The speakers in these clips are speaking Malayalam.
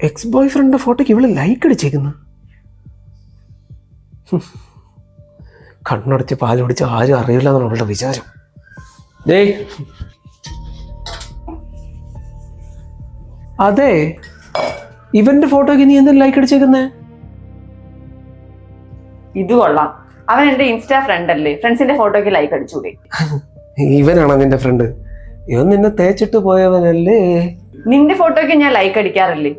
എക്സ് ബോയ് ഫ്രണ്ടിന്റെ ഫോട്ടോക്ക് ഇവള് ലൈക്ക് അടിച്ചേക്കുന്നു. കണ്ണടച്ച് പാല് കുടിച്ച് ആരും അറിയില്ല എന്നാണ് അവളുടെ വിചാരം. അതെ, ഇവന്റെ ഫോട്ടോക്ക് നീ എന്തെങ്കിലും ലൈക്ക് അടിച്ചേക്കുന്നേ? ഇത് കൊള്ളാം. അവൻ എന്റെ ഇൻസ്റ്റാ ഫ്രണ്ട് അല്ലേ, ഫ്രണ്ട്സിന്റെ ഫോട്ടോക്ക് ലൈക്ക് അടിച്ചൂടെ? ഇവനാണോ നിന്റെ ഫ്രണ്ട്? ഇവൻ നിന്നെ തേച്ചിട്ട് പോയവനല്ലേ? നിന്റെ ഫോട്ടോക്ക് ഞാൻ ലൈക്ക് അടിക്കാറില്ലേ,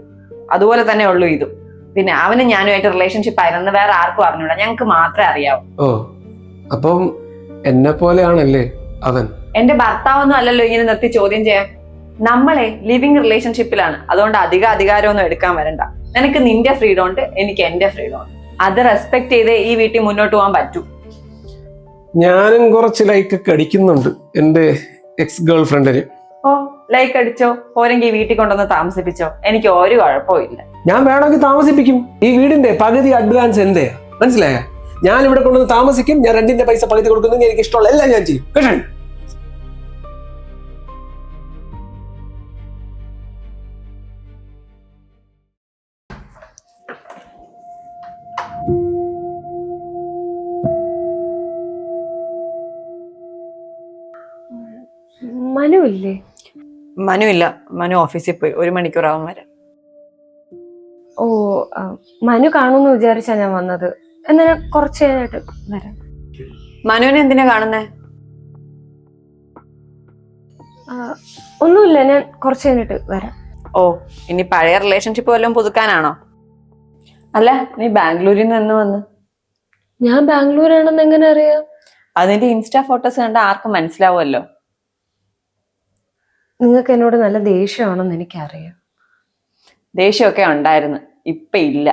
അതുപോലെ തന്നെ ഉള്ളൂ ഇതും. പിന്നെ അവന് ഞാനുമായിട്ട് റിലേഷൻഷിപ്പ് ആയിരുന്നു, വേറെ ആർക്കും അറിഞ്ഞൂടാ, ഞങ്ങൾക്ക് മാത്രമേ അറിയാവൂ. ഓ, അപ്പം എന്നെ പോലെയാണല്ലേ അവൻ? എന്റെ ഭർത്താവൊന്നും അല്ലല്ലോ ഇങ്ങനെ നിർത്തി ചോദ്യം ചെയ്യാൻ. നമ്മളെ ലിവിങ് റിലേഷൻഷിപ്പിലാണ്, അതുകൊണ്ട് അധികാരമൊന്നും എടുക്കാൻ വരണ്ട. നിനക്ക് നിന്റെ ഫ്രീഡം ഉണ്ട്, എനിക്ക് എന്റെ ഫ്രീഡം ഉണ്ട്. അത് റെസ്പെക്ട് ചെയ്തേ ഈ വീട്ടിൽ മുന്നോട്ട് പോകാൻ പറ്റൂ. ഞാനും കുറച്ച് ലൈക്ക് ഒക്കെ അടിക്കുന്നുണ്ട് എന്റെ എക്സ് ഗേൾ ഫ്രണ്ടിന്. ഓ, ലൈക്ക് അടിച്ചോ, പോരെങ്കിൽ വീട്ടിൽ കൊണ്ടുവന്ന് താമസിപ്പിച്ചോ, എനിക്ക് ഒരു കുഴപ്പമില്ല. ഞാൻ വേണമെങ്കിൽ താമസിപ്പിക്കും. ഈ വീടിന്റെ പകുതി അഡ്വാൻസ് എന്തേ, മനസ്സിലായ? ഞാൻ ഇവിടെ കൊണ്ടുവന്ന് താമസിക്കും, ഞാൻ റെന്റിന്റെ പൈസ പകുതി കൊടുക്കുന്നത്, എനിക്ക് ഇഷ്ടമുള്ള എല്ലാം ഞാൻ ചെയ്യും. കേട്ടോ? മനു ഇല്ലേ? മനു ഇല്ല, മനു ഓഫീസിൽ പോയി, 1 മണിക്കൂറാവും വരാൻ. ഓ, മനു കാണുമെന്ന് വിചാരിച്ചാ ഞാൻ വന്നത്. എന്നാ ഞാൻ കുറച്ച് കഴിഞ്ഞിട്ട് വരാം. മനുവിനെ എന്തിനാ കാണുന്നേ? ഒന്നുമില്ല, ഞാൻ കുറച്ച് കഴിഞ്ഞിട്ട് വരാം. ഓ, ഇനി പഴയ റിലേഷൻഷിപ്പ് വല്ലതും പുതുക്കാനാണോ? അല്ല, നീ ബാംഗ്ലൂരിൽ നിന്ന് എന്ന് വന്ന്? ഞാൻ ബാംഗ്ലൂരാണെന്ന് എങ്ങനെ അറിയാം? അതിന്റെ ഇൻസ്റ്റാ ഫോട്ടോസ് കണ്ട ആർക്കും മനസ്സിലാവുമല്ലോ. നിങ്ങൾക്ക് എന്നോട് നല്ല ദേഷ്യമാണെന്ന് എനിക്കറിയാം. ദേഷ്യമൊക്കെ ഉണ്ടായിരുന്നു, ഇപ്പൊ ഇല്ല.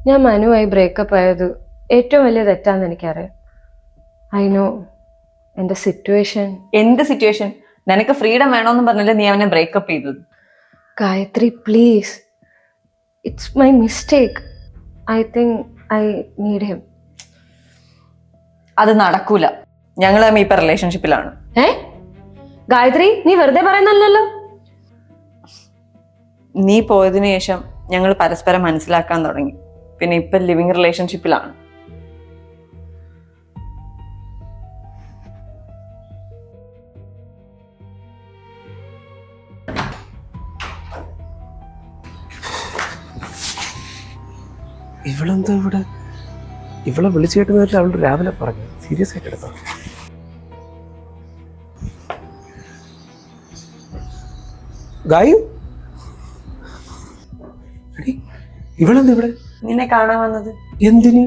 ഞാൻ മനുവായി ബ്രേക്കപ്പ് ആയത് ഏറ്റവും വലിയ തെറ്റാന്ന് എനിക്കറിയാം. ഐ നോ എന്റെ സിറ്റുവേഷൻ. എന്ത് സിറ്റുവേഷൻ? നിനക്ക് ഫ്രീഡം വേണോന്ന് പറഞ്ഞല്ലേ നീ അവനെ ബ്രേക്കപ്പ് ചെയ്തത്? Gayathri, please, it's my mistake. I think I need him. അത് നടക്കൂല. ഞങ്ങൾ തമ്മിൽ ഇപ്പൊ റിലേഷൻഷിപ്പിലാണ്. ഗായത്രി, നീ വെറുതെ പറയുന്നല്ലോ. നീ പോയതിനു ശേഷം ഞങ്ങൾ പരസ്പരം മനസ്സിലാക്കാൻ തുടങ്ങി. പിന്നെ ഇപ്പൊ ലിവിങ് റിലേഷൻഷിപ്പിലാണ്. ഇവളെന്താ ഇവിടെ? ഇവളെ വിളിച്ചു കേട്ടുന്നവരിൽ അവള് രാവിലെ പറഞ്ഞു. സീരിയസ് ആയിട്ട് എടുത്തോ? ഗായു, ഇവളെന്താ ഇവിടെ? നിന്നെ കാണാൻ വന്നത്. എന്തിന്?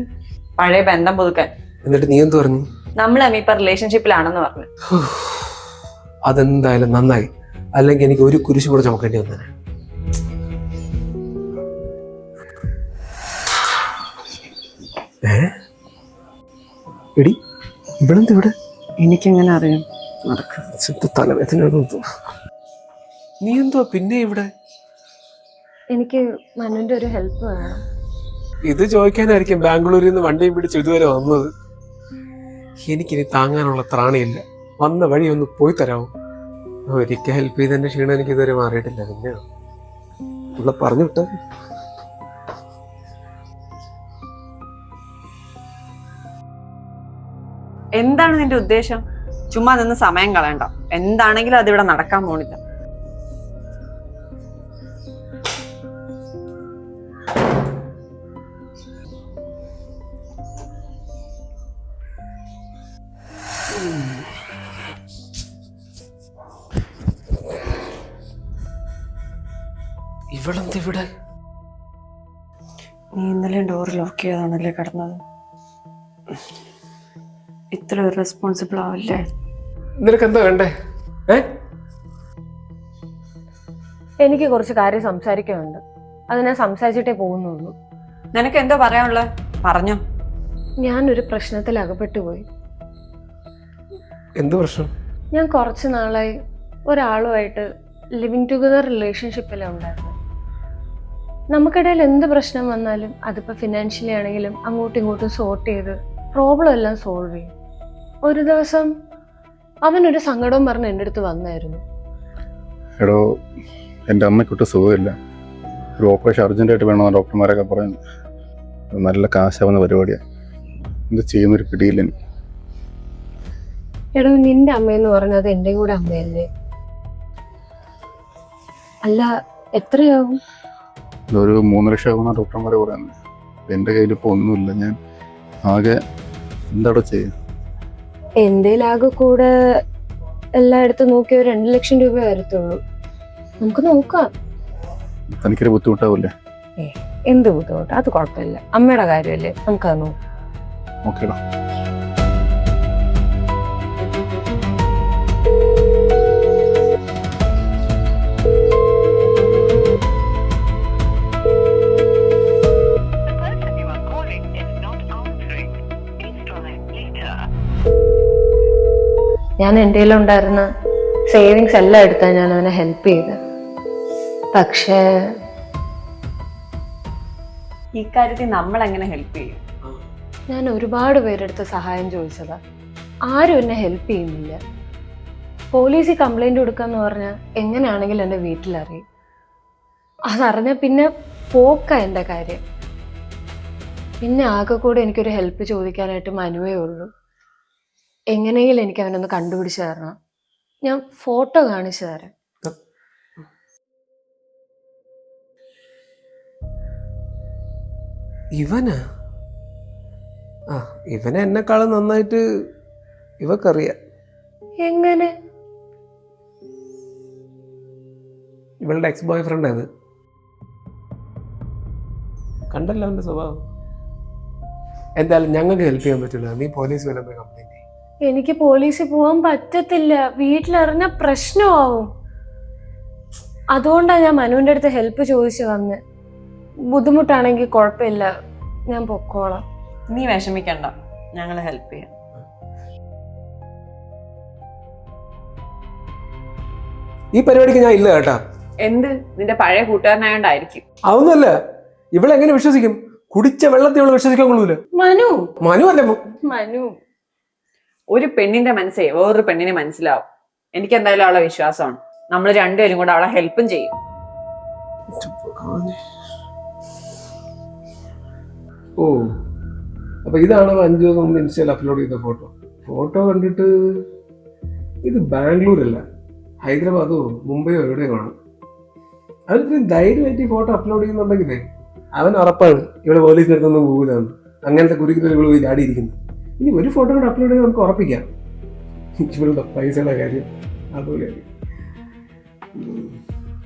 പഴയ ബന്ധം പുതുക്കാൻ. എന്നിട്ട് നീ എന്ത് പറഞ്ഞു? നമ്മൾ തമ്മിൽ ഇപ്പൊ റിലേഷൻഷിപ്പിലാണെന്ന് പറഞ്ഞു. അതെന്തായാലും നന്നായി, അല്ലെങ്കിൽ എനിക്ക് ഒരു കുരിശും കൂടെ ചുമക്കേണ്ടി വന്നേ. എടി, ഇവളെന്താ ഇവിടെ? എനിക്കെങ്ങനെ അറിയാം? തലവേദന. നീ എന്തോ പിന്നെ ഇവിടെ? എനിക്ക് മനുവിന്റെ ഒരു ഹെൽപ്പ് വേണം. ഇത് ചോദിക്കാനായിരിക്കും ബാംഗ്ലൂരിൽ നിന്ന് വണ്ടിയും പിടിച്ച് ഇതുവരെ വന്നത്. എനിക്കിനി താങ്ങാനുള്ള ത്രാണിയില്ല. വന്ന വഴി ഒന്ന് പോയി തരാമോ? ഒരിക്കൽ ഹെൽപ്പ് ചെയ്തതിന്റെ ക്ഷീണം എനിക്ക് ഇതുവരെ മാറിയിട്ടില്ല. പിന്നെ ഉള്ള പറഞ്ഞു വിട്ട. എന്താണ് നിന്റെ ഉദ്ദേശം? ചുമ്മാ നിന്ന് സമയം കളയണ്ട. എന്താണെങ്കിലും അതിവിടെ നടക്കാൻ പോണില്ല. ഇവളെന്താ ഇവിടെ? നീ ഇന്നലെ ഡോർ ലോക്ക് ചെയ്താണല്ലേ കിടന്നത്? ഇത്ര റെസ്പോൺസിബിൾ ആവില്ലേ? നിനക്ക് എന്താ വേണ്ടേ? എനിക്ക് കുറച്ച് കാര്യം സംസാരിക്കാനുണ്ട്. അത് ഞാൻ സംസാരിച്ചിട്ടേ പോകുന്നുള്ളൂ. നിനക്ക് എന്തോ പറയാനുള്ളത്? പറഞ്ഞോ. ഞാനൊരു പ്രശ്നത്തിൽ അകപ്പെട്ടു പോയി. എന്ത് പ്രശ്നം? ഞാൻ കുറച്ച് നാളായി ഒരാളുമായിട്ട് ലിവിങ് ടുഗദർ റിലേഷൻഷിപ്പിലാണ് ഉണ്ടായിരുന്നത്. നമുക്കിടയിൽ എന്ത് പ്രശ്നം വന്നാലും അതിപ്പോൾ ഫിനാൻഷ്യലി ആണെങ്കിലും അങ്ങോട്ടും ഇങ്ങോട്ടും സോർട്ട് ചെയ്ത് പ്രോബ്ലം എല്ലാം സോൾവ് ചെയ്യും. ഒരു ദിവസം അവനൊരു സങ്കടവും പറഞ്ഞ് എൻ്റെ അടുത്ത് വന്നായിരുന്നു. എടോ, എൻ്റെ അമ്മയ്ക്കൊട്ട് സുഖമില്ല. ഒരു ഓപ്പറേഷൻ അർജൻറ്റായിട്ട് വേണമെന്ന് ഡോക്ടർമാരൊക്കെ പറയുന്നു. നല്ല കാശാവുന്ന പരിപാടിയാണ്. എന്ത് ചെയ്യുന്നൊരു പിടിയില്ല എനിക്ക്. എടോ, നിന്റെ അമ്മയെന്ന് പറഞ്ഞത് എൻ്റെ കൂടെ അമ്മയല്ലേ? അല്ല, എത്രയാവും? ഇതൊരു 3 ലക്ഷം ആകുന്ന ഡോക്ടർമാർ പറയുന്നത്. എൻ്റെ കയ്യിൽ ഇപ്പോൾ ഒന്നുമില്ല. ഞാൻ ആകെ എന്താടോ ചെയ്യുക? എൻ്റെ ആകെ കൂടെ എല്ലായിടത്തും നോക്കി ഒരു 2 ലക്ഷം രൂപ വരത്തുള്ളൂ. നമുക്ക് നോക്കാം. തനിക്കൊരു ബുദ്ധിമുട്ടാവില്ലേ? എന്ത് ബുദ്ധിമുട്ട്? അത് കുഴപ്പമില്ല, അമ്മയുടെ കാര്യമല്ലേ, നമുക്കത് നോക്കാം. ഓക്കേടാ. ഞാൻ എൻ്റെ ഉണ്ടായിരുന്ന സേവിങ്സ് എല്ലാം എടുത്താൽ ഞാൻ അവനെ ഹെൽപ്പ് ചെയ്ത്. പക്ഷേ ഈ കാര്യത്തിൽ നമ്മൾ എങ്ങനെ ഹെൽപ്പ് ചെയ്യും? ഞാൻ ഒരുപാട് പേരെടുത്ത് സഹായം ചോദിച്ചതാ, ആരും എന്നെ ഹെൽപ്പ് ചെയ്യുന്നില്ല. പോലീസിൽ കംപ്ലൈന്റ് കൊടുക്കാന്ന് പറഞ്ഞാൽ എങ്ങനെയാണെങ്കിലും എൻ്റെ വീട്ടിലറിയും. അതറിഞ്ഞ പിന്നെ പോക്ക എൻ്റെ കാര്യം. പിന്നെ ആകെ കൂടെ എനിക്കൊരു ഹെൽപ്പ് ചോദിക്കാനായിട്ട് മനുവേ ഉള്ളൂ. എങ്ങനെയെങ്കിലും എനിക്ക് അവനൊന്ന് കണ്ടുപിടിച്ച് തരണം. ഞാൻ ഫോട്ടോ കാണിച്ചു തരാം. ഇവനാ? ആ, ഇവനെ എന്നെക്കാളും നന്നായിട്ട് ഇവക്കറിയാം. എങ്ങനെ? ഇവളുടെ എക്സ് ബോയ് ഫ്രണ്ട് അത്. കണ്ടല്ലോ അവന്റെ സ്വഭാവം. എന്തായാലും ഞങ്ങൾക്ക് ഹെൽപ്പ് ചെയ്യാൻ പറ്റില്ല. നീ പോലീസ് വല്ല പോയി കംപ്ലൈന്റ് ചെയ്യും. എനിക്ക് പോലീസിൽ പോകാൻ പറ്റത്തില്ല, വീട്ടിലറിഞ്ഞ പ്രശ്നമാവും. അതുകൊണ്ടാണ് ഞാൻ മനുവിൻ്റെ അടുത്ത് ഹെൽപ്പ് ചോദിച്ചു വന്ന്. ബുദ്ധിമുട്ടാണെങ്കിൽ കുഴപ്പമില്ല, ഞാൻ പൊക്കോളാം. നീ വിഷമിക്കണ്ട, ഞങ്ങൾ ഹെൽപ്പ് ചെയ്യാം. ഈ പരിപാടിക്ക് ഞാൻ ഇല്ല കേട്ടാ. എന്ത്? നിന്റെ പഴയ കൂട്ടുകാരനായോണ്ടായിരിക്കും. അതൊന്നുമല്ല. ഇവളെങ്ങനെ വിശ്വസിക്കും? കുടിച്ച വെള്ളത്തിൽ ഇവള് വിശ്വസിക്കാൻ കൊള്ളൂല. മനു മനു അല്ലേ? മനു ഒരു പെണ്ണിന്റെ മനസ്സേ വേറൊരു പെണ്ണിനെ മനസ്സിലാവും. എനിക്ക് എന്തായാലും അവളെ വിശ്വാസമാണ്. നമ്മൾ രണ്ടുപേരും കൂടെ അവളെ ഹെൽപ്പും ചെയ്യും. ഓ, അപ്പൊ ഇതാണ് 5 ദിവസം മുമ്പ് ഇൻസ്റ്റയിൽ അപ്ലോഡ് ചെയ്ത ഫോട്ടോ കണ്ടിട്ട് ഇത് ബാംഗ്ലൂരല്ല, ഹൈദരാബാദോ മുംബൈയോ എവിടെയോ ആണ്. അവർക്ക് ധൈര്യമായിട്ട് ഈ ഫോട്ടോ അപ്ലോഡ് ചെയ്യുന്നുണ്ടെങ്കിലേ അവൻ ഉറപ്പാണ് ഇവിടെ പോലീസിന്റെ അടുത്തൊന്നും പോകില്ലാന്ന്. അങ്ങനത്തെ കുരുക്കിൽ ഇവള് പോയി ചാടിയിരിക്കുന്നു. ഇനി ഒരു ഫോട്ടോ കൂടെ അപ്ലോഡ് ചെയ്ത് നമുക്ക് ഉറപ്പിക്കാം. ഇവളുടെ പൈസയുടെ കാര്യം അതുപോലെ.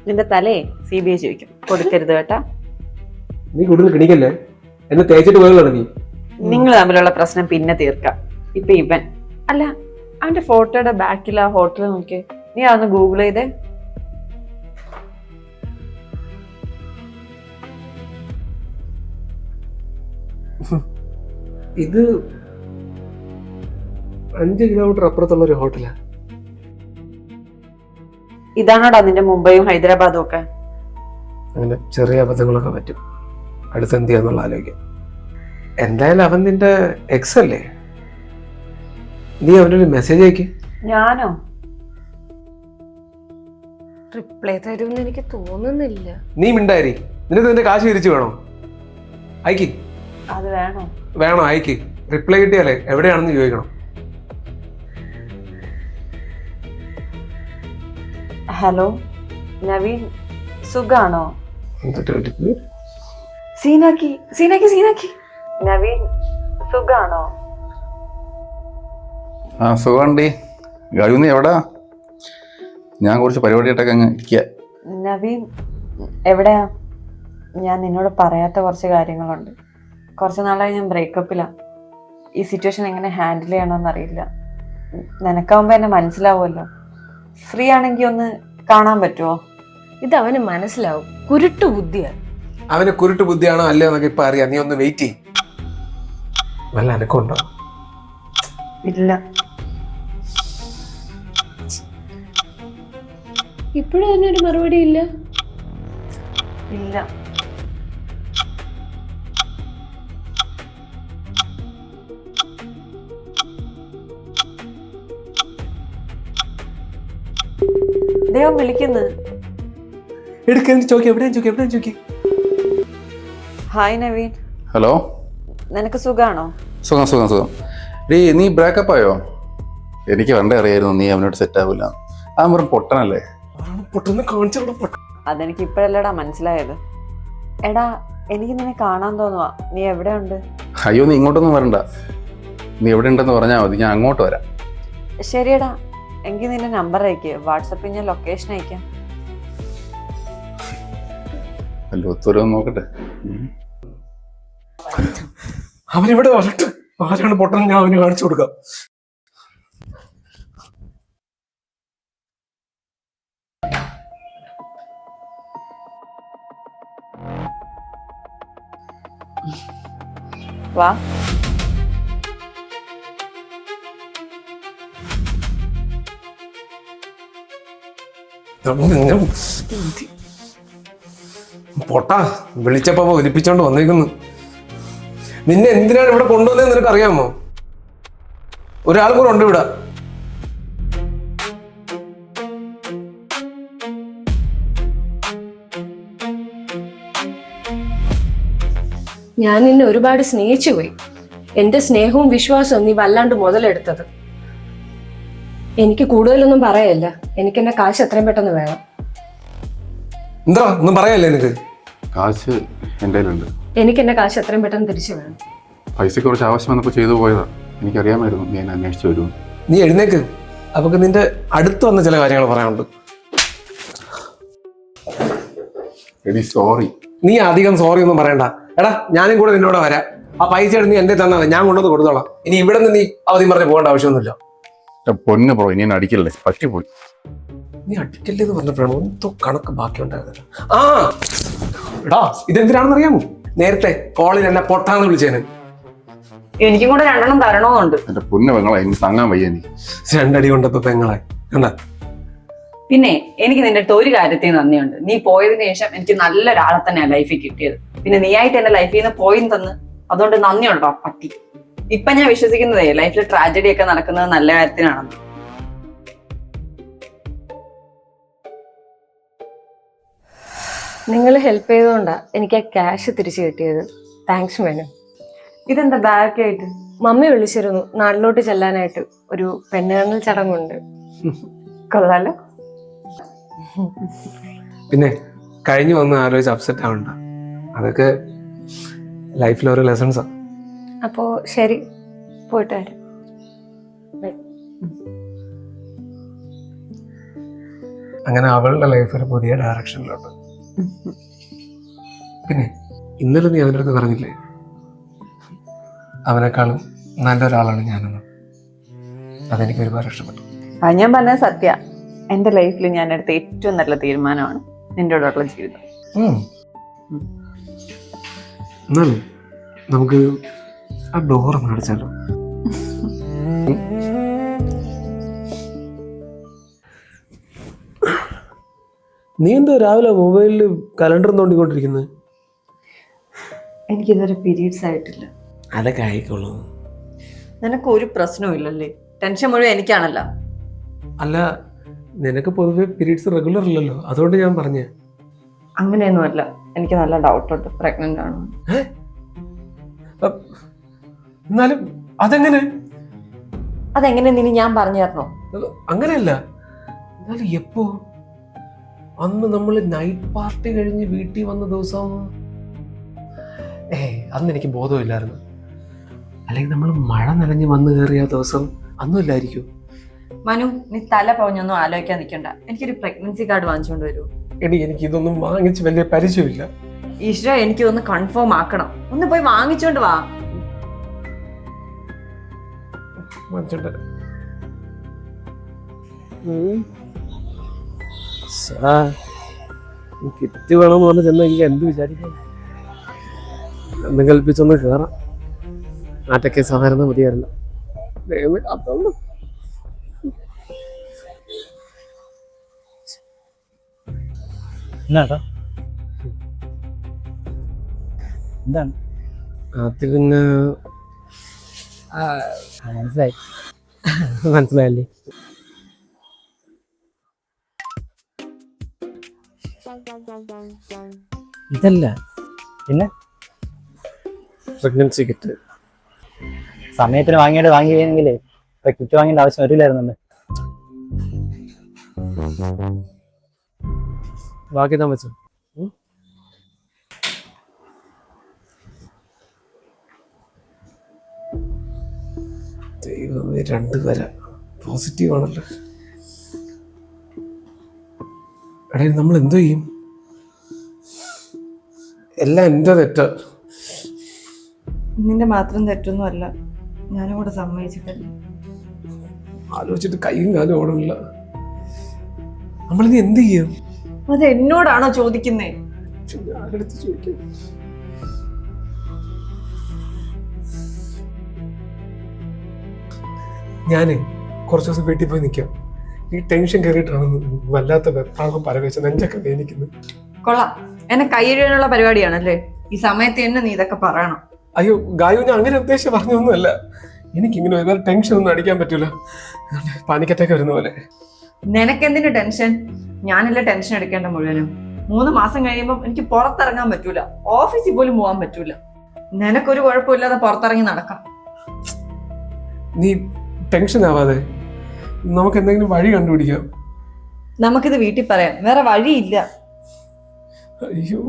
നിന്റെ തലേ CBI ചോദിക്കും, കൊടുക്കരുത് കേട്ടാ. നീ കൂടുതൽ കിണിക്കല്ലേ, എന്നെ തേച്ചിട്ട് പോയതാണ് നീ. നിങ്ങൾ തമ്മിലുള്ള പ്രശ്നം പിന്നെ തീർക്കാം. ഇപ്പൊ ഇവൻ അല്ല, അവന്റെ ഫോട്ടോയുടെ ബാക്കിൽ ആ ഹോട്ടൽ നോക്കിയേ. നീ അതൊന്ന് ഗൂഗിൾ ചെയ്തേ. ഇത് 5 കിലോമീറ്റർ അപ്പുറത്തുള്ള ഒരു ഹോട്ടലാ. ഇതാണോടാ നിന്റെ മുംബൈയും ഹൈദരാബാദും ഒക്കെ? അങ്ങനെ ചെറിയ അബദ്ധങ്ങളൊക്കെ പറ്റും. അടുത്തെന്ത് ചെയ്യാന്നുള്ള ആലോചിക്കാം. എന്തായാലും അവൻ നിന്റെ എക്സ് അല്ലേ? നീ അവനൊരു മെസ്സേജ് അയക്ക്. ഞാനോ? റിപ്ലൈ തരുമെന്ന് എനിക്ക് തോന്നുന്നില്ല. നീ മിണ്ടായി. നിനക്ക് നിന്റെ കാശ് തിരിച്ചു വേണോ? അയക്ക്. അത് വേണോ? വേണോ? അയക്ക്. റിപ്ലൈ കിട്ടിയാലേ എവിടെയാണെന്ന് ചോദിക്കണം. ഹലോ നവീൻ, സുഖാണോ? എന്നിട്ട് സീനാക്കി സീനാക്കി സീനാക്കി. നവീൻ സുഖാണോ? ആ, സുഖമുണ്ട്. ഗായു, നീ എവിടാ? ഞാൻ കുറച്ച് പരിപാടിയായിട്ടൊക്കെ അങ്ങ് ഇരിക്കുക. നവീൻ എവിടെയാ? ഞാൻ നിന്നോട് പറയാത്ത കുറച്ച് കാര്യങ്ങളുണ്ട്. കുറച്ച് നാളായി ഞാൻ ബ്രേക്കപ്പിലാണ്. ഈ സിറ്റുവേഷൻ എങ്ങനെ ഹാൻഡിൽ ചെയ്യണമെന്ന് അറിയില്ല. നിനക്കാവുമ്പോ എന്നെ മനസ്സിലാവുമല്ലോ. ഫ്രീ ആണെങ്കിൽ ഒന്ന് കാണാൻ പറ്റുമോ? ഇത് അവന് മനസ്സിലാവും, കുരുട്ടു ബുദ്ധിയാ. അവന് കുരുട്ട് ബുദ്ധിയാണോ അല്ലയോ എന്നൊക്കെ ഇപ്പൊ അറിയാം. നീ ഒന്ന് വെയിറ്റ് ചെയ്യും. വല്ല അനക്കമുണ്ടോ? ഇല്ല. ഇപ്പോഴും അതിനൊരു മറുപടി ഇല്ല. ഇല്ല. ദൈവം വിളിക്കുന്നു. എടുക്കാൻ ചോദിക്കാം. എവിടെയാ ചോദിക്കാം? Hi Naveen, hello. നിനക്ക് സുഖാണോ? സുഖം സുഖം സുഖം. നീ ബ്രേക്കപ്പ് ആയോ? എനിക്ക് വണ്ടേ അറിയായിരുന്നു നീ അവനോട് സെറ്റ് ആവില്ല. അവൻ വെറും പൊട്ടനല്ലേ. പൊട്ടൊന്ന് കാണിച്ചു. അതെനിക്ക് ഇപ്പോഴല്ലടാ മനസ്സിലായത്. എടാ, എനിക്ക് നിന്നെ കാണാൻ തോന്നുവാ. നീ എവിടെ ഉണ്ട്? അയ്യോ, നീ ഇങ്ങോട്ടൊന്നും വരണ്ട. നീ എവിടെ ഉണ്ടെന്ന് പറഞ്ഞാൽ മതി, ഞാൻ അങ്ങോട്ട് വരാം. ശരിയടാ, എങ്കിൽ നിന്റെ നമ്പർ അയക്ക്. വാട്സപ്പിൽ ഞാൻ ലൊക്കേഷൻ അയക്കാം. അല്ല, ഒത്തുവരും നോക്കട്ടെ. അവനിവിടെ വരട്ടെ. ആരാണ് പൊട്ടൻ ഞാൻ അവന് കാണിച്ചു കൊടുക്കാം. വാ. പൊട്ടാ, വിളിച്ചപ്പോ ഒലിപ്പിച്ചോണ്ട് വന്നേക്കുന്നു. നിന്നെ എന്തിനാണ് ഇവിടെ കൊണ്ടുവന്നതെന്ന് നിനക്ക് അറിയാമോ? ഒരാൾ കൂടെ ഉണ്ട് ഇവിടെ. ഞാൻ നിന്നെ ഒരുപാട് സ്നേഹിച്ചു പോയി. എന്റെ സ്നേഹവും വിശ്വാസവും നീ വല്ലാണ്ട് മുതലെടുത്തത്. എനിക്ക് കൂടുതലൊന്നും പറയല്ല. എനിക്ക് എന്റെ കാശ് എത്രയും പെട്ടെന്ന് വേണം. എന്താ ഒന്നും പറയല്ലേ നിനക്ക്? കാശ് എൻ്റെ കയ്യിലുണ്ട്. എനിക്ക് എന്റെ കാശ് എത്രയും പെട്ടെന്ന് തിരിച്ചു വേണം. പൈസക്ക് കുറച്ച് ആവശ്യം വന്നപ്പോൾ ചെയ്തു പോയതാ. എനിക്കറിയാമായിരുന്നു നീ എന്നെ അന്വേഷിച്ചു വരുമെന്ന്. നീ എഴുന്നേക്ക്. അപ്പൊ നിന്റെ അടുത്ത് വന്ന ചില കാര്യങ്ങൾ പറയാനുണ്ട്. എടി സോറി. നീ അധികം സോറി ഒന്നും പറയണ്ട. എടാ, ഞാനും കൂടെ നിന്നോട് വരാം. ആ പൈസ എടുത്ത് നീ എന്റെ തന്നാൽ ഞാൻ കൊണ്ടുവന്ന് കൊടുത്തോളാം. ഇനി ഇവിടെ നിന്ന് നീ അവധി പറഞ്ഞ് പോകേണ്ട ആവശ്യമൊന്നുമില്ല. പൊന്ന് ബ്രോ, ഇനി എന്നെ അടിക്കല്ലേ, പറ്റിപ്പോയി. നീ അടിക്കല്ലേ എന്ന് പറഞ്ഞപ്പോഴാണ് എന്തോ കണക്ക് ബാക്കി ഉണ്ടായിരുന്നില്ല. ആ എടാ, ഇതെന്തിനാണെന്ന് അറിയാമോ? നേരത്തെ കോളിൽ എന്നെ പൊട്ടാന്ന് വിളിച്ചേന്. എനിക്കും കൂടെ 2 എണ്ണം തരണമെന്നുണ്ട്. എന്റെ പൊന്ന് പെങ്ങളെ, ഇനി താങ്ങാൻ വയ്യ. നീ 2 അടി കൊണ്ടപ്പോ പെങ്ങളായി കണ്ട. പിന്നെ എനിക്ക് നിന്റെ അടുത്ത് ഒരു കാര്യത്തിൽ നന്ദിയുണ്ട്. നീ പോയതിനു ശേഷം എനിക്ക് നല്ലൊരാളെ തന്നെയാണ് ലൈഫിൽ കിട്ടിയത്. പിന്നെ നീ ആയിട്ട് എന്റെ ലൈഫിൽ നിന്ന് പോയി തന്ന്, അതുകൊണ്ട് നന്ദിയുണ്ടോ പറ്റി. ഇപ്പൊ ഞാൻ വിശ്വസിക്കുന്നതേ ലൈഫിൽ ട്രാജഡി ഒക്കെ നടക്കുന്നത് നല്ല കാര്യത്തിനാണെന്ന്. നിങ്ങൾ ഹെൽപ്പ് ചെയ്തുകൊണ്ടാ എനിക്ക് ആ ക്യാഷ് തിരിച്ചു കിട്ടിയത്. Thanks menu. ഇതെന്താ ബാഗ് ആയിട്ട്? മമ്മി വിളിച്ചിരുന്നു നാട്ടിലോട്ട് ചെല്ലാനായിട്ട്. ഒരു പെണ്ണുകാണൽ ചടങ്ങുണ്ട്. കൊള്ളാലോ. പിന്നെ കഴിഞ്ഞു വന്ന് ആലോചിച്ച് അപ്സെറ്റ് ആവണ്ട. അതൊക്കെ ലൈഫിൽ ഓരോ ലെസൺസാ. അപ്പോ ശരി, പോയിട്ട് വരാം. അങ്ങനെ അവളുടെ ലൈഫ് ഒരു പുതിയ ഡയറക്ഷനിലോട്ട്. പിന്നെ ഇന്നലെ നീ അവൻ്റെ അടുത്ത് പറഞ്ഞില്ലേ അവനേക്കാളും നല്ലൊരാളാണ് ഞാനെന്ന്? അതെനിക്ക് ഒരുപാട് ഇഷ്ടപ്പെട്ടു. അത് ഞാൻ പറഞ്ഞത് സത്യ. എന്റെ ലൈഫിൽ ഞാൻ എടുത്ത ഏറ്റവും നല്ല തീരുമാനമാണ് നിന്റെയോടുള്ള ജീവിതം. എന്നാലും നമുക്ക് ആ ഡോർ ഒന്ന് അടിച്ചാലോ? നീ എന്താ രാവിലെ മൊബൈലിൽ കലണ്ടർ തോണ്ടിക്കൊണ്ടിരിക്കുന്നത്? എനിക്കിതുവരെ പീരീഡ്സ് ആയിട്ടില്ല. അതൊക്കെ ആയിക്കോളൂ. നിനക്ക് ഒരു പ്രശ്നവും ഇല്ലല്ലേ? ടെൻഷൻ മുഴുവൻ എനിക്കാണല്ലോ. അല്ല, നിനക്ക് പൊതുവെ പീരീഡ്സ് റെഗുലർ അല്ലല്ലോ, അതുകൊണ്ട് ഞാൻ പറഞ്ഞേ. അങ്ങനെയൊന്നുമല്ല, എനിക്ക് നല്ല ഡൗട്ടുണ്ട് പ്രഗ്നന്റ് ആണോ. എന്നാലും അതെങ്ങനെ? അതെങ്ങനെയെന്ന് ഞാൻ പറഞ്ഞു തരണോ? അങ്ങനെയല്ല. എന്നാലും എപ്പോ? അന്ന് നമ്മൾ നൈറ്റ് പാർട്ടി കഴിഞ്ഞ് വീട്ടിൽ വന്ന ദിവസം? അന്ന് എനിക്ക് ബോധമില്ലായിരുന്നു. അല്ലെങ്കിൽ നമ്മൾ മഴ നനഞ്ഞ് വന്നു കയറിയ ദിവസം അന്നും ഇല്ലായിരിക്കും. മനു, നീ തല പറഞ്ഞൊന്നും ആലോചിക്കാൻ നിൽക്കണ്ട. എനിക്കൊരു പ്രഗ്നൻസി കാർഡ് വാങ്ങിച്ചുകൊണ്ട് വരൂ. എടി, എനിക്ക് ഇതൊന്നും വാങ്ങിച്ച് വലിയ പരിചയമില്ല. ഈശ്വര, എനിക്കിതൊന്ന് കൺഫേം ആക്കണം. ഒന്ന് പോയി വാങ്ങിച്ചോണ്ട് വാ. കിറ്റ് വേണമെന്ന് പറഞ്ഞ് ചെന്ന എനിക്ക് എന്ത് വിചാരിക്കാം? എന്തും കൽപ്പിച്ചൊന്ന് കേറാം. ആറ്റൊക്കെ സാധാരണ മതിയായിരുന്നു. അതുകൊണ്ട് എന്താണ് അത് പിന്നെ മനസ്സിലായി. മനസ്സിലായല്ലേ? ഇതല്ല പിന്നെ പ്രഗ്നൻസി കിറ്റ്. സമയത്തിന് വാങ്ങിയെങ്കിൽ ഇപ്പൊ കിറ്റ് വാങ്ങേണ്ട ആവശ്യം വരില്ലായിരുന്നല്ലോ. ബാക്കി താൻ വെച്ചു. ദൈവമേ, 2 വര പോസിറ്റീവ് ആണല്ലോ. എടേ, നമ്മൾ എന്തോ ചെയ്യും? എല്ലാം എൻ്റെ തെറ്റാ. നിന്റെ മാത്രം തെറ്റൊന്നും അല്ല, ഞാനും കൂടെ സമ്മതിച്ചിട്ടില്ല. ആലോചിച്ചിട്ട് കൈയും കാലും ഓടണില്ല. നമ്മളിനി എന്ത് ചെയ്യും? അത് എന്നോടാണോ ചോദിക്കുന്നേ? ആരെടുത്ത് ചോദിക്കാം? ഞാന് കുറച്ച് ദിവസം വീട്ടിൽ പോയി നിൽക്കാം. ഈ ടെൻഷൻ കയറിയിട്ടാണ് വല്ലാത്ത വെപ്രാളം പരവേശ നെഞ്ചൊക്കെ വേദനിക്കുന്നു. കൊള്ളാം, എന്നെ കൈയ്യഴിയാനുള്ള പരിപാടിയാണല്ലേ ഈ സമയത്ത് തന്നെ നീ ഇതൊക്കെ പറയണം? അയ്യോ ഗായു, ഞാൻ അങ്ങനെ ഉദ്ദേശിച്ച് പറഞ്ഞൊന്നുമല്ല. എനിക്കിങ്ങനെ ഒരുപാട് ടെൻഷൻ ഒന്നും അടിക്കാൻ പറ്റൂല. പാനിക്കറ്റൊക്കെ വരുന്ന പോലെ. നിനക്കെന്തിന്റെ ടെൻഷൻ? ഞാനല്ലേ ടെൻഷൻ എടുക്കേണ്ട മുഴുവനും. 3 മാസം കഴിയുമ്പോൾ എനിക്ക് പുറത്തിറങ്ങാൻ പറ്റൂല, ഓഫീസിൽ പോലും പോകാൻ പറ്റൂല. നിനക്കൊരു കുഴപ്പമില്ലാതെ പുറത്തിറങ്ങി നടക്കാം. നീ ടെൻഷൻ ആവാതെ നമുക്ക് എന്തെങ്കിലും വഴി കണ്ടുപിടിക്കാം. നമുക്കിത് വീട്ടിൽ പറയാം, വേറെ വഴിയില്ല. അയ്യോ,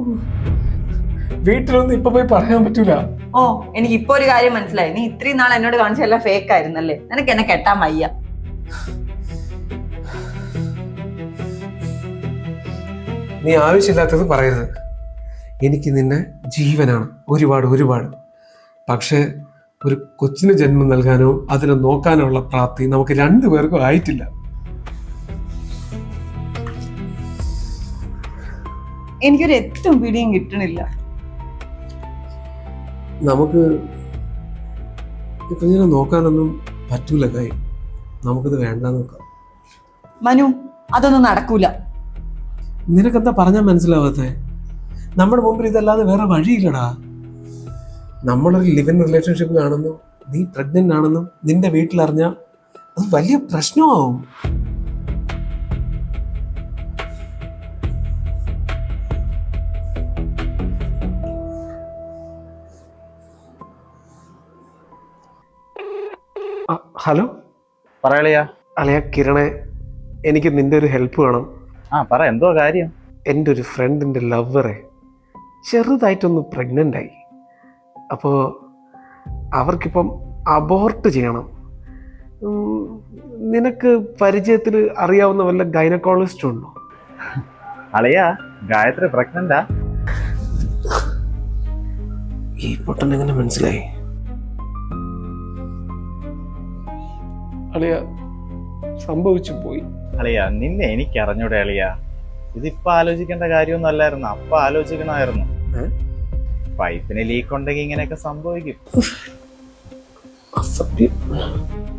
വീട്ടിലൊന്നും ഇപ്പൊ പോയി പറയാൻ പറ്റൂല. ഓ, എനിക്ക് ഇപ്പൊ ഒരു കാര്യം മനസ്സിലായി. നീ ഇത്രയും നാൾ എന്നോട് കാണിച്ചെല്ലാം ഫേക്ക് ആയിരുന്നല്ലേ. നിനക്ക് എന്നെ കെട്ടാൻ വയ്യ. നീ ആവശ്യമില്ലാത്തത് പറയരുത്. എനിക്ക് നിന്നെ ജീവനാണ്, ഒരുപാട്. പക്ഷേ ഒരു കൊച്ചിന് ജന്മം നൽകാനോ അതിനെ നോക്കാനോ ഉള്ള പ്രാപ്തി നമുക്ക് 2 പേർക്കും ആയിട്ടില്ല. എനിക്കൊരു എത്തും പിടിയും കിട്ടണില്ല. നമുക്ക് ഇപ്പൊ ഇങ്ങനെ നോക്കാനൊന്നും പറ്റൂല. കാര്യം നമുക്കിത് വേണ്ടാന്ന് നോക്കാം. മനു, അതൊന്നും നടക്കൂല. നിനക്കെന്താ പറഞ്ഞാൽ മനസ്സിലാവാത്തെ? നമ്മുടെ മുമ്പിൽ ഇതല്ലാതെ വേറെ വഴിയില്ലടാ. നമ്മളൊരു ലിവിങ് റിലേഷൻഷിപ്പിലാണെന്നും നീ പ്രഗ്നന്റ് ആണെന്നും നിന്റെ വീട്ടിലറിഞ്ഞാൽ അത് വലിയ പ്രശ്നമാവും. ഹലോ പറയാളിയാ. അളിയ കിരണേ, എനിക്ക് നിന്റെ ഒരു ഹെൽപ്പ് വേണം. പറ, എന്തോ കാര്യം? എൻ്റെ ഒരു ഫ്രണ്ടിൻ്റെ ലവറെ ചെറുതായിട്ടൊന്ന് പ്രഗ്നൻ്റ് ആയി. അപ്പോൾ അവർക്കിപ്പം അബോർട്ട് ചെയ്യണം. നിനക്ക് പരിചയത്തിൽ അറിയാവുന്ന വല്ല ഗൈനക്കോളജിസ്റ്റ് ഉണ്ടോ? അളിയാ, ഗായത്രി പ്രഗ്നന്റാ? ഈ പൊട്ടൻ എങ്ങനെ മനസ്സിലായി? അളിയ, സംഭവിച്ചു പോയി. അളിയാ, നിന്നെ എനിക്ക് അറിഞ്ഞൂടെ അളിയാ. ഇതിപ്പോ ആലോചിക്കേണ്ട കാര്യമൊന്നും അല്ലായിരുന്നു, അപ്പൊ ആലോചിക്കണമായിരുന്നു. പൈപ്പിന് ലീക്ക് ഉണ്ടെങ്കിൽ ഇങ്ങനെയൊക്കെ സംഭവിക്കും.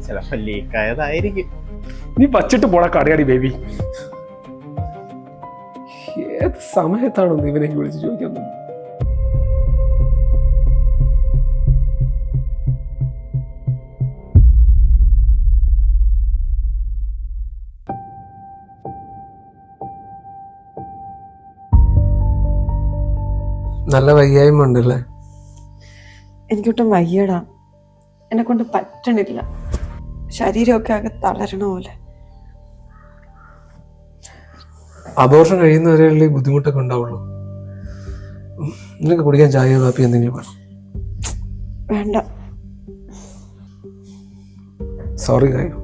ചിലപ്പോ ലീക്കായതായിരിക്കും. നീ വച്ചിട്ട് പോടാ കടയാടി ബേബി. ഏത് സമയത്താണോ നീ ഇവനെ വിളിച്ച് ചോദിക്കുന്നത്? നല്ല വയ്യായ്മ ഉണ്ടല്ലേ? എനിക്കൊട്ടും വയ്യടാ, എന്നെ കൊണ്ട് പറ്റണില്ല. ശരീരമൊക്കെ ആകെ തളരണ പോലെ. അബോർഷൻ കഴിയുന്നവരെയുള്ള ബുദ്ധിമുട്ടൊക്കെ ഉണ്ടാവുള്ളൂ. നിനക്ക് കുടിക്കാൻ ചായയോ കാപ്പി എന്തെങ്കിലും വേണം? വേണ്ട. സോറി കായോ.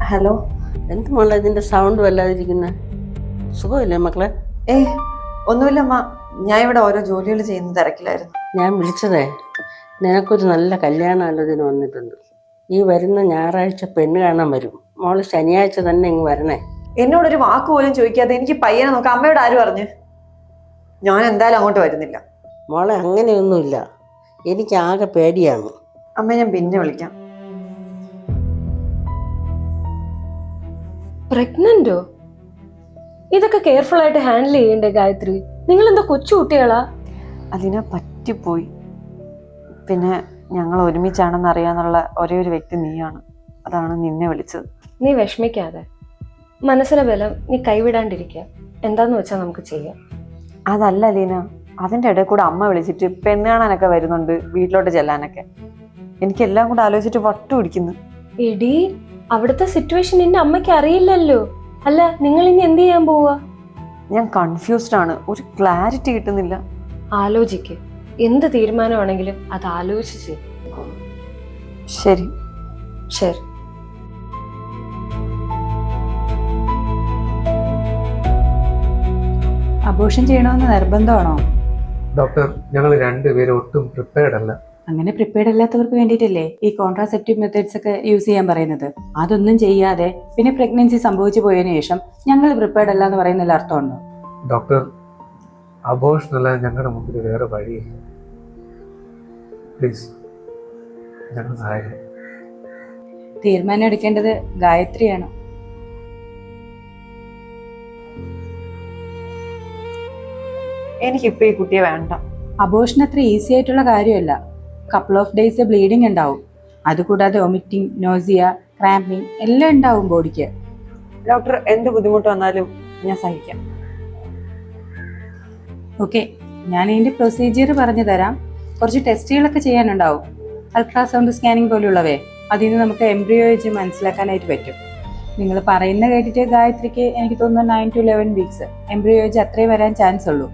ഹലോ. എന്ത് മോളെ ഇതിന്റെ സൗണ്ട് വല്ലാതിരിക്കുന്ന? സുഖമില്ലേ മക്കളെ? ഒന്നുമില്ല അമ്മ, ഞാൻ ഇവിടെ ഓരോ ജോലികൾ ചെയ്യുന്ന തിരക്കിലായിരുന്നു. ഞാൻ വിളിച്ചതേ, നിനക്കൊരു നല്ല കല്യാണാലോചന വന്നിട്ടുണ്ട്. ഈ വരുന്ന ഞായറാഴ്ച പെണ്ണ് കാണാൻ വരും. മോള് ശനിയാഴ്ച തന്നെ ഇങ്ങ് വരണേ. എന്നോടൊരു വാക്ക് പോലും ചോദിക്കാതെ എനിക്ക് പയ്യനെ നോക്കാം. അമ്മയോട് ആര് പറഞ്ഞു? ഞാൻ എന്തായാലും അങ്ങോട്ട് വരുന്നില്ല. മോളെ അങ്ങനെയൊന്നുമില്ല, എനിക്ക് ആകെ പേടിയാണ്. അമ്മ, ഞാൻ പിന്നെ വിളിക്കാം. പ്രഗ്നന്റോ? ഇതൊക്കെ കെയർഫുൾ ആയിട്ട് ഹാൻഡിൽ ചെയ്യണ്ടേ ഗായത്രി? നിങ്ങൾ എന്താ കൊച്ചു കുട്ടികളാ? അതിനെ പറ്റിപ്പോയി. പിന്നെ ഞങ്ങൾ ഒരുമിച്ചാണെന്ന് അറിയാന്നുള്ള ഒരേ ഒരു വ്യക്തി നീയാണ്. അതാണ് നിന്നെ വിളിച്ചത്. നീ വിഷമിക്കാതെ, മനസ്സിലെ ബലം നീ കൈവിടാണ്ടിരിക്കുക. എന്താന്ന് വെച്ചാൽ നമുക്ക് ചെയ്യാം. അതല്ല ലീന, അതിന്റെ ഇടയിൽ കൂടെ അമ്മ വിളിച്ചിട്ട് പെണ്ണ് കാണാനൊക്കെ വരുന്നുണ്ട്, വീട്ടിലോട്ട് ചെല്ലാനൊക്കെ. എനിക്കെല്ലാം കൂടെ ആലോചിച്ചിട്ട് വട്ടു പിടിക്കുന്നു. എടി, അവിടുത്തെ സിറ്റുവേഷൻ നിന്റെ അമ്മയ്ക്ക് അറിയില്ലല്ലോ. അല്ല, നിങ്ങൾ ഇനി എന്ത് ചെയ്യാൻ പോവാ? ഞാൻ കൺഫ്യൂസ്ഡ് ആണ്, ഒരു ക്ലാരിറ്റി കിട്ടുന്നില്ല. ആലോചിക്ക്. എന്ത് തീരുമാനമാണെങ്കിലും അത് ആലോചിച്ച് ചെയ്യും. ശരി. ശരി. അബോർഷൻ ചെയ്യണമെന്ന് നിർബന്ധമാണോ? ഡോക്ടർ, ഞങ്ങൾ രണ്ടുപേരും ഒട്ടും പ്രിപ്പയർഡ് അല്ല. അങ്ങനെ പ്രിപ്പയർഡ് അല്ലാത്തവർക്ക് വേണ്ടിയിട്ടല്ലേ ഈ കോൺട്രാസെപ്റ്റീവ് മെത്തേഡ്സ് ഒക്കെ യൂസ് ചെയ്യാൻ പറയുന്നത്. അതൊന്നും ചെയ്യാതെ പിന്നെ പ്രഗ്നൻസി സംഭവിച്ചു പോയതിനു ശേഷം ഞങ്ങൾ പ്രിപ്പയർഡ് അല്ല എന്ന് പറയുന്നതിൽ അർത്ഥമുണ്ടോ? ഡോക്ടർ, അബോർഷൻ അല്ല ഞങ്ങളുടെ മുമ്പിൽ വേറെ വഴിയില്ല. പ്ലീസ് ഞങ്ങൾ സഹായിക്കാം. തീരുമാനം എടുക്കേണ്ടത് ഗായത്രിയാണ്. എനിക്കിപ്പോ ഈ കുട്ടിയെ വേണ്ട. അബോർഷൻ അത്ര ഈസി ആയിട്ടുള്ള കാര്യമല്ല. കപ്പിൾ ഓഫ് ഡേയ്സ് ബ്ലീഡിങ് ഉണ്ടാവും. അതുകൂടാതെ വൊമിറ്റിംഗ്, നോസിയ, ക്രാമ്പിങ് എല്ലാം ഉണ്ടാവും ബോഡിക്ക്. ഡോക്ടർ, എന്ത് ബുദ്ധിമുട്ട് വന്നാലും ഞാൻ സഹിക്കാം. ഓക്കെ, ഞാൻ ഇതിന്റെ പ്രൊസീജിയർ പറഞ്ഞു തരാം. കുറച്ച് ടെസ്റ്റുകളൊക്കെ ചെയ്യാനുണ്ടാവും. അൾട്രാസൗണ്ട് സ്കാനിങ് പോലുള്ളവേ, അതിൽ നിന്ന് നമുക്ക് എംബ്രിയോ വെച്ച് മനസ്സിലാക്കാനായിട്ട് പറ്റും. നിങ്ങൾ പറയുന്ന കേട്ടിട്ട് ഗായത്രിക്ക് എനിക്ക് തോന്നുന്നു 9 to 11 വീക്സ് എംബ്രിയോ വെച്ച് അത്രേ വരാൻ ചാൻസ് ഉള്ളൂ.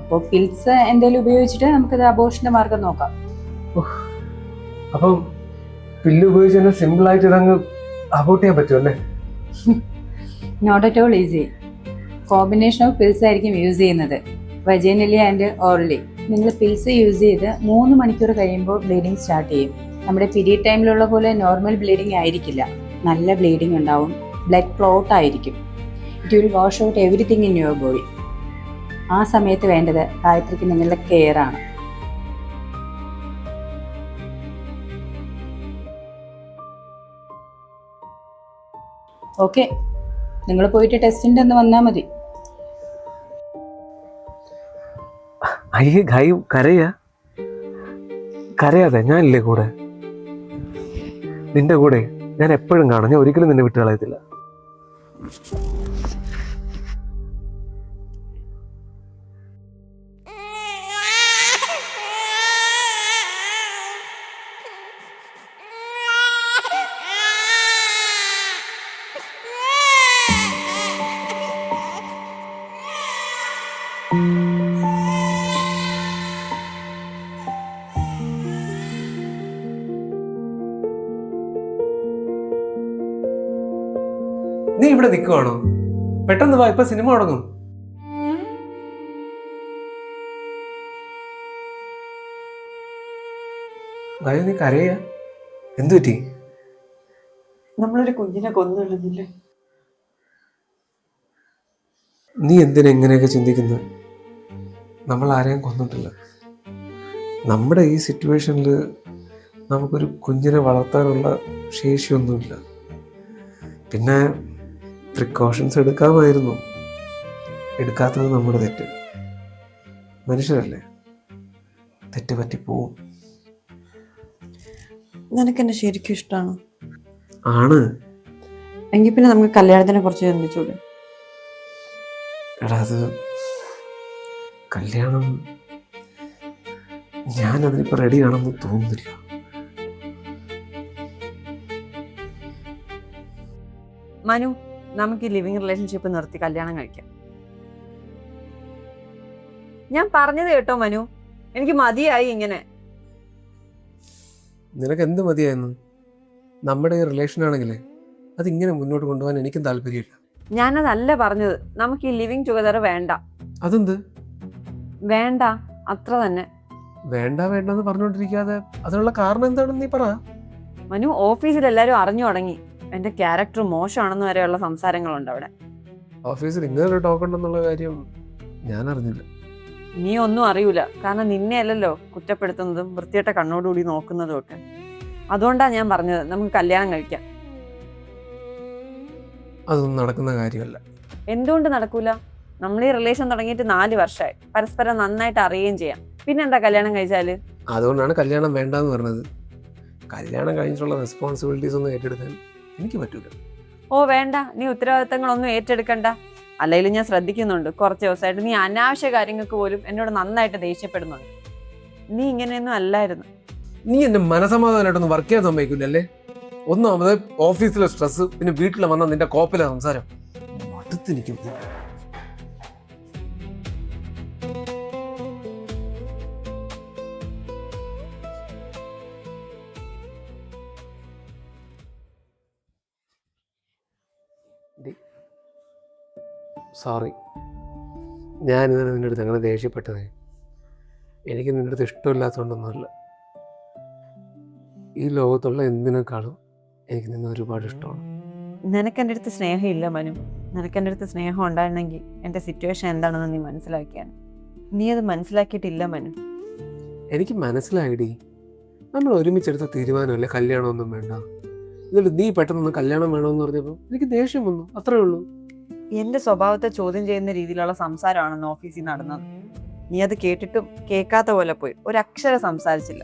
അപ്പോൾ പിൽസ് എന്തെങ്കിലും ഉപയോഗിച്ചിട്ട് നമുക്കത് അബോർഷന്റെ മാർഗം നോക്കാം. അപ്പം പില്ല് ഉപയോഗിച്ച് തന്നെ സിമ്പിൾ ആയിട്ട് ഇതങ്ങ് അബോർട്ട് ചെയ്യാൻ പറ്റുമല്ലേ? Not at all easy. Combination of pills ആയിരിക്കും യൂസ് ചെയ്യുന്നത്, വജൈനലി ആൻഡ് ഓറലി. നിങ്ങൾ പിൽസ് യൂസ് ചെയ്ത് 3 മണിക്കൂർ കഴിയുമ്പോൾ ബ്ലീഡിങ് സ്റ്റാർട്ട് ചെയ്യും. നമ്മുടെ പീരിയഡ് ടൈമിലുള്ള പോലെ നോർമൽ ബ്ലീഡിങ് ആയിരിക്കില്ല. നല്ല ബ്ലീഡിങ് ഉണ്ടാവും, ബ്ലഡ് ക്ലോട്ട് ആയിരിക്കും. It will wash out everything in your body. ആ സമയത്ത് വേണ്ടത് ഗായത്രിക്ക് നിങ്ങളുടെ കെയർ ആണ്. ഓക്കെ, നിങ്ങൾ പോയിട്ട് ടെസ്റ്റിൻ്റെ ഒന്ന് വന്നാൽ മതി. അയ്യേ ഗായും കരയാതെ, ഞാനില്ലേ കൂടെ. നിന്റെ കൂടെ ഞാൻ എപ്പോഴും കാണാം. ഞാൻ ഒരിക്കലും നിന്നെ വിട്ടു കളയത്തില്ല. നീ ഇവിടെ നിൽക്കുവാണോ? പെട്ടെന്ന് വാ, ഇപ്പൊ സിനിമ തുടങ്ങും. ഗായു, നീ കരയാ? എന്തു പറ്റി? നമ്മളൊരു കുഞ്ഞിനെ കൊന്നുകളഞ്ഞില്ലേ? നീ എന്തിനാ എങ്ങനെയൊക്കെ ചിന്തിക്കുന്നത്? നമ്മൾ ആരെയും കൊന്നിട്ടില്ല. നമ്മുടെ ഈ സിറ്റുവേഷനിൽ നമുക്കൊരു കുഞ്ഞിനെ വളർത്താനുള്ള ശേഷിയൊന്നുമില്ല. പിന്നെ പ്രിക്കോഷൻസ് എടുക്കാമായിരുന്നു. എടുക്കാത്തത് നമ്മുടെ തെറ്റ്. മനുഷ്യരല്ലേ, തെറ്റ് പറ്റിപ്പോവും. നിനക്കെന്നെ ശരിക്കും ഇഷ്ടമാണ്? ആണ്. എങ്കിൽ പിന്നെ നമുക്ക് കല്യാണത്തിനെ കുറിച്ച് ചിന്തിച്ചൂടെ? എടാ, അത് കല്യാണം ഞാനതിനിപ്പോൾ റെഡിയാണെന്ന് തോന്നുന്നില്ല. മനു, നമുക്ക് ഈ ലിവിങ് റിലേഷൻഷിപ്പ് നിർത്തി കല്യാണം കഴിക്കാം. ഞാൻ പറഞ്ഞത് കേട്ടോ മനു, എനിക്ക് മതിയായി ഇങ്ങനെ. നിനക്ക് എന്ത് മതിയായിരുന്നു? നമ്മുടെ ഈ റിലേഷൻ ആണെങ്കിലേ അതിങ്ങനെ മുന്നോട്ട് കൊണ്ടുപോകാൻ എനിക്കും താല്പര്യമില്ല. ഞാനതല്ല പറഞ്ഞത്, നമുക്ക് ഈ ലിവിങ് ടുഗദർ വേണ്ട. അതെന്ത് വേണ്ട, അത്ര തന്നെ. വേണ്ടെന്ന് പറഞ്ഞുകൊണ്ടിരിക്കാതെ അതിനുള്ള കാരണം എന്താണെന്ന് നീ പറ. മനു, ഓഫീസിൽ എല്ലാവരും അറിഞ്ഞു തുടങ്ങി എന്റെ ക്യാരക്ടർ മോശമാണെന്ന് വരെയുള്ള സംസാരങ്ങളുണ്ട് അവിടെ. ഓഫീസിൽ ഇങ്ങനൊരു ടോക്ക് ഉണ്ടെന്നുള്ള കാര്യം ഞാൻ അറിഞ്ഞില്ല. നീ ഒന്നും അറിയൂല, കാരണം നിന്നെ അല്ലല്ലോ കുറ്റപ്പെടുത്തുന്നതും വൃത്തിയായിട്ട കണ്ണോടുകൂടി നോക്കുന്നതും ഒക്കെ. അതുകൊണ്ടാണ് ഞാൻ പറഞ്ഞത് നമുക്ക് കല്യാണം കഴിക്കാം. അതൊന്നും നടക്കുന്ന കാര്യമല്ല. എന്തുകൊണ്ട് നടക്കൂല? നമ്മൾ ഈ റിലേഷൻ തുടങ്ങിയിട്ട് 4 വർഷമായി, പരസ്പരം നന്നായിട്ട് അറിയുകയും ചെയ്യാം. പിന്നെന്താ കല്യാണം കഴിച്ചാല്? അതുകൊണ്ടാണ് കല്യാണം വേണ്ടെന്ന് പറഞ്ഞത്. കല്യാണം കഴിഞ്ഞിട്ടുള്ള റെസ്പോൺസിബിലിറ്റീസ് ഒന്നും ഏറ്റെടുക്കാൻ എനിക്ക് പറ്റൂല. ഓ വേണ്ട, നീ ഉത്തരവാദിത്തങ്ങളൊന്നും ഏറ്റെടുക്കണ്ട. അല്ലെങ്കിൽ ഞാൻ ശ്രദ്ധിക്കുന്നുണ്ട്, കുറച്ച് ദിവസമായിട്ട് നീ അനാവശ്യ കാര്യങ്ങൾക്ക് പോലും എന്നോട് നന്നായിട്ട് ദേഷ്യപ്പെടുന്നുണ്ട്. നീ ഇങ്ങനെയൊന്നും അല്ലായിരുന്നു. നീ എന്നെ മനസമാധാനമായിട്ടൊന്നും വർക്ക് ചെയ്യാൻ സമ്മതിക്കില്ലല്ലേ? ഒന്നാമത് ഓഫീസിലെ സ്ട്രെസ്, പിന്നെ വീട്ടിൽ വന്ന നിന്റെ കോപ്പിലെ സംസാരം മടുത്തിരിക്കും. സോറി, ഞാനിന്നലെ നിൻ്റെ അടുത്ത് അങ്ങനെ ദേഷ്യപ്പെട്ടതേ. എനിക്ക് നിൻ്റെ അടുത്ത് ഇഷ്ടമില്ലാത്തതുകൊണ്ടൊന്നുമല്ല. ഈ ലോകത്തുള്ള എന്തിനേക്കാളും എനിക്ക് നിന്നെ ഒരുപാട് ഇഷ്ടമാണ്. നിനക്കെൻ്റെ അടുത്ത് സ്നേഹമില്ല മനു. നിനക്കെൻ്റെ അടുത്ത് സ്നേഹം ഉണ്ടായിരുന്നെങ്കിൽ എൻ്റെ സിറ്റുവേഷൻ എന്താണെന്ന് നീ മനസ്സിലാക്കിയാണ്. നീ അത് മനസ്സിലാക്കിയിട്ടില്ല മനു. എനിക്ക് മനസ്സിലായിടി, നമ്മൾ ഒരുമിച്ചെടുത്ത തീരുമാനമല്ലേ കല്യാണമൊന്നും വേണ്ട. എന്നിട്ട് നീ പെട്ടെന്ന് കല്യാണം വേണമെന്ന് പറഞ്ഞപ്പോൾ എനിക്ക് ദേഷ്യം വന്നു, അത്രേ ഉള്ളൂ. എൻ്റെ സ്വഭാവത്തെ ചോദ്യം ചെയ്യുന്ന രീതിയിലുള്ള സംസാരമാണെന്ന് ഓഫീസിൽ നടന്നത്. നീ അത് കേട്ടിട്ടും കേൾക്കാത്ത പോലെ പോയി ഒരക്ഷരം സംസാരിച്ചില്ല.